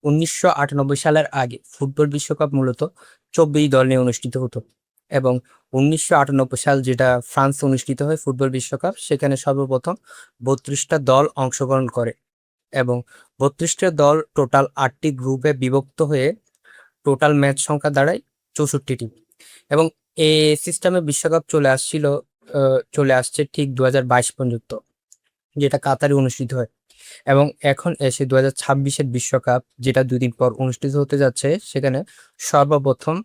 1998 সালের আগে ফুটবল বিশ্বকাপ মূলত 24 দল নিয়ে অনুষ্ঠিত হতো এবং 1998 সাল যেটা ফ্রান্স অনুষ্ঠিত হয় ফুটবল বিশ্বকাপ, সেখানে সর্বপ্রথম 32টা দল অংশগ্রহণ করে এবং 32টা দল টোটাল 8টি গ্রুপে বিভক্ত হয়ে টোটাল ম্যাচ সংখ্যা দাঁড়ায় 64টি এবং এই সিস্টেমে বিশ্বকাপ চলে আসছে ঠিক 2022 পর্যন্ত, যেটা কাতারে অনুষ্ঠিত হয় এবং এখন এসে 2026-এর বিশ্বকাপ, যেটা 2 দিন পর অনুষ্ঠিত হতে যাচ্ছে, সেখানে সর্বপ্রথম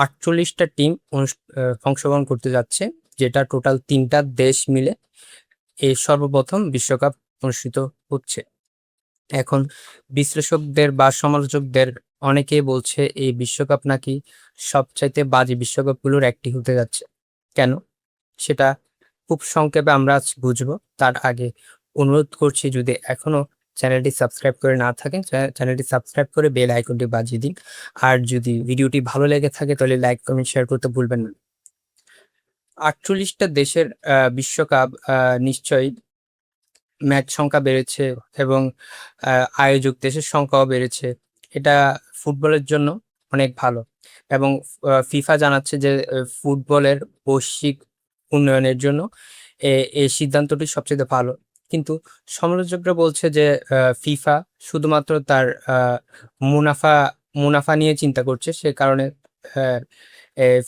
48টা টিম অংশগ্রহণ করতে যাচ্ছে, যেটা টোটাল 3টা দেশ মিলে এই সর্বপ্রথম বিশ্বকাপ অনুষ্ঠিত হচ্ছে। এখন বিশ্লেষকদের বা সমালোচকদের অনেকেই বলছে এই বিশ্বকাপ নাকি সবচাইতে বাজে বিশ্বকাপগুলোর একটি হতে যাচ্ছে। কেন, সেটা খুব সংক্ষেপে আমরা আজ বুঝবো। তার আগে অনুরোধ করছি, যদি এখনো চ্যানেলটি সাবস্ক্রাইব করে না থাকেন, চ্যানেলটি সাবস্ক্রাইব করে বেল আইকনটি বাজিয়ে দিন। আর যদি ভিডিওটি ভালো লেগে থাকে তাহলে লাইক, কমেন্ট, শেয়ার করতে ভুলবেন না। 48টা দেশের বিশ্বকাপ, নিশ্চয়ই ম্যাচ সংখ্যা বেড়েছে এবং আয়োজক দেশের সংখ্যাও বেড়েছে। এটা ফুটবলের জন্য অনেক ভালো এবং ফিফা জানাচ্ছে যে ফুটবলের বৈশ্বিক উন্নয়নের জন্য এই সিদ্ধান্তটি সবচেয়ে ভালো। কিন্তু সমালোচকরা বলছে যে ফিফা শুধুমাত্র তার মুনাফা মুনাফা নিয়ে চিন্তা করছে, সে কারণে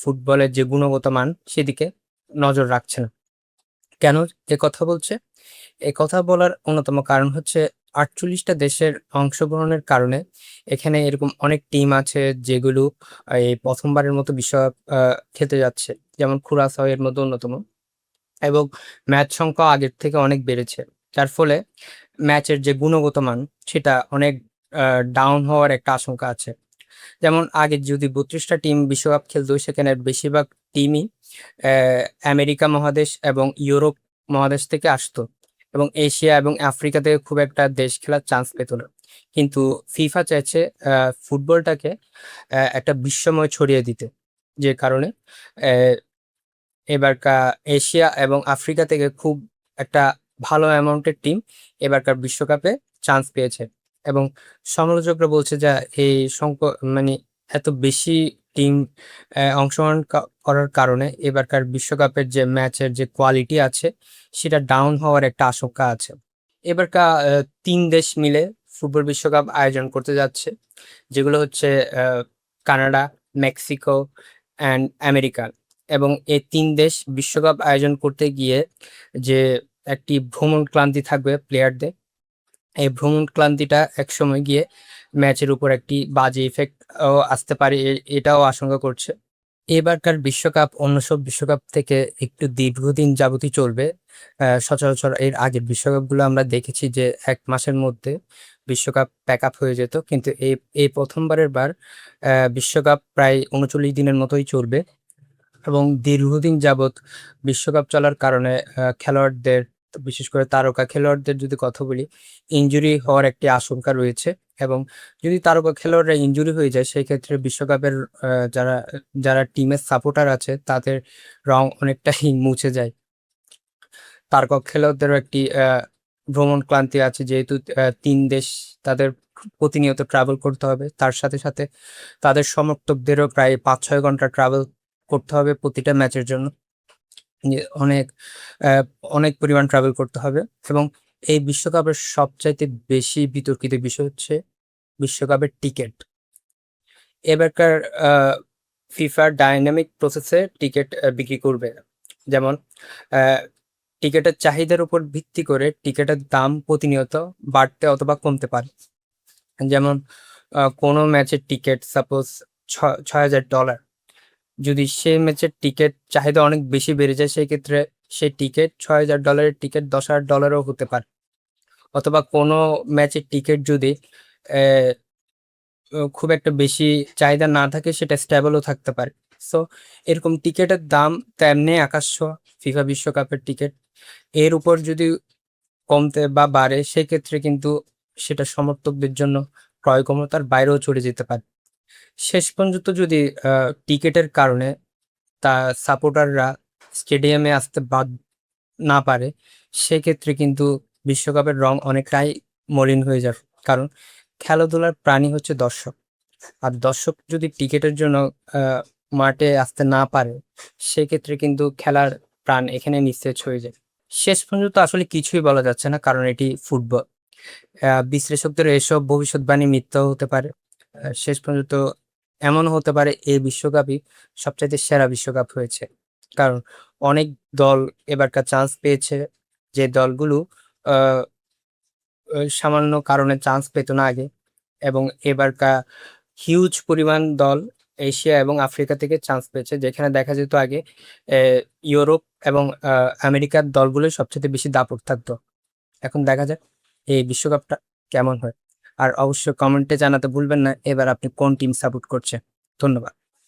ফুটবলের যে গুণগত মান সেদিকে নজর রাখছে না। কেন কথা বলছে? কথা বলার অন্যতম কারণ হচ্ছে 48টা দেশের অংশগ্রহণের কারণে এখানে এরকম অনেক টিম আছে যেগুলো এই প্রথমবারের মতো বিশ্বকাপ খেলতে যাচ্ছে, যেমন কুরাসাও এর মধ্যে অন্যতম, এবং ম্যাচ সংখ্যা আগের থেকে অনেক বেড়েছে, যার ফলে ম্যাচের যে গুণগত মান সেটা অনেক ডাউন হওয়ার একটা আশঙ্কা আছে। যেমন আগে যদি 32টা টিম বিশ্বকাপ খেলতো, সেখানে বেশিরভাগ টিমই আমেরিকা মহাদেশ এবং ইউরোপ মহাদেশ থেকে আসতো এবং এশিয়া এবং আফ্রিকা থেকে খুব একটা দেশ খেলার চান্স পেত না। কিন্তু ফিফা চাইছে ফুটবলটাকে একটা বিশ্বময় ছড়িয়ে দিতে, যে কারণে এবারকার এশিয়া এবং আফ্রিকা থেকে খুব একটা ভালো অ্যামাউন্টের টিম এবারকার বিশ্বকাপে চান্স পেয়েছে এবং সমালোচকরা বলছে যে এই মানে এত বেশি টিম অংশগ্রহণ করার কারণে এবারকার বিশ্বকাপের যে ম্যাচের যে কোয়ালিটি আছে সেটা ডাউন হওয়ার একটা আশঙ্কা আছে। এবারকার 3 দেশ মিলে ফুটবল বিশ্বকাপ আয়োজন করতে যাচ্ছে, যেগুলো হচ্ছে কানাডা, মেক্সিকো অ্যান্ড আমেরিকা। এবং এই 3 দেশ বিশ্বকাপ আয়োজন করতে গিয়ে যে একটি ভ্রমণ ক্লান্তি থাকবে প্লেয়ারদের, এই ভ্রমণ ক্লান্তিটা একসময় গিয়ে ম্যাচের উপর একটি বাজে ইফেক্ট আসতে পারে, এটাও আশঙ্কা করছে। এবারকার বিশ্বকাপ অন্য সব বিশ্বকাপ থেকে একটু দীর্ঘদিন যাবতই চলবে। সচরাচর এর আগের বিশ্বকাপগুলো আমরা দেখেছি যে 1 মাসের মধ্যে বিশ্বকাপ প্যাক আপ হয়ে যেত, কিন্তু এই প্রথমবারের বার বিশ্বকাপ প্রায় 39 দিনের মতোই চলবে এবং দীর্ঘদিন যাবৎ বিশ্বকাপ চলার কারণে খেলোয়াড়দের, বিশেষ করে তারকা খেলোয়াড়দের যদি কথা বলি, ইনজুরি হওয়ার একটি আশঙ্কা রয়েছে এবং যদি তারকা খেলোয়াড়রা ইনজুরি হয়ে যায়, সেই ক্ষেত্রে বিশ্বকাপের যারা যারা টিমের সাপোর্টার আছে তাদের রং অনেকটাই মুছে যায়। তারকা খেলোয়াড়দেরও একটি ভ্রমণ ক্লান্তি আছে, যেহেতু 3 দেশ তাদের প্রতিনিয়ত ট্রাভেল করতে হবে, তার সাথে সাথে তাদের সমর্থকদেরও প্রায় 5-6 ঘন্টা ট্রাভেল করতে হবে প্রতিটা ম্যাচের জন্য। অনেক অনেক পরিমাণ ট্রাভেল করতে হবে এবং এই বিশ্বকাপের সবচাইতে বেশি বিতর্কিত বিষয় হচ্ছে বিশ্বকাপের টিকিট। এবারকার ফিফা ডাইনামিক প্রসেসে টিকিট বিক্রি করবে। যেমন টিকিটের চাহিদার উপর ভিত্তি করে টিকিটের দাম প্রতিনিয়ত বাড়তে অথবা কমতে পারে। যেমন কোনো ম্যাচের টিকিট সাপোজ $6,000, যদি সেই ম্যাচের টিকিট চাহিদা অনেক বেশি বেড়ে যায়, সেই ক্ষেত্রে সেই টিকিট $6,000 টিকিট $10,000ও হতে পারে। অথবা কোনো ম্যাচের টিকিট যদি খুব একটা বেশি চাহিদা না থাকে, সেটা স্টেবলও থাকতে পারে। সো এরকম টিকিটের দাম তেমনি আকাশ ছোঁয়া ফিফা বিশ্বকাপের টিকিট। এর উপর যদি কমতে বা বাড়ে, সেক্ষেত্রে কিন্তু সেটা সমর্থকদের জন্য ক্রয় ক্ষমতার বাইরেও চলে যেতে পারে। শেষ পর্যন্ত যদি টিকিটের কারণে সাপোর্টাররা স্টেডিয়ামে আসতে না পারে, সেক্ষেত্রে কিন্তু বিশ্বকাপের রং অনেকটাই মলিন হয়ে যাবে। কারণ খেলাধুলার প্রাণী হচ্ছে দর্শক। আর দর্শক যদি টিকেটের জন্য মাঠে আসতে না পারে, সেক্ষেত্রে কিন্তু খেলার প্রাণ এখানে নিস্তেজ হয়ে যায়। শেষ পর্যন্ত আসলে কিছুই বলা যাচ্ছে না, কারণ এটি ফুটবল। বিশ্লেষকদের এসব ভবিষ্যৎবাণী মিথ্যাও হতে পারে। শেষ পর্যন্ত এমনও হতে পারে এই বিশ্বকাপই সবচাইতে সেরা বিশ্বকাপ হয়েছে। কারণ অনেক দল এবারকার চান্স পেয়েছে, যে দলগুলো আ সামান্য কারণে চান্স পেত না আগে, এবং এবারকার হিউজ পরিমাণ দল এশিয়া এবং আফ্রিকা থেকে চান্স পেয়েছে। যেখানে দেখা যেত আগে এ ইউরোপ এবং আমেরিকার দলগুলোই সবচাইতে বেশি দাপট থাকতো। এখন দেখা যাক এই বিশ্বকাপটা কেমন হয়। আর অবশ্যই কমেন্টে জানাতে ভুলবেন না এবার আপনি কোন টিম সাপোর্ট করছেন। ধন্যবাদ।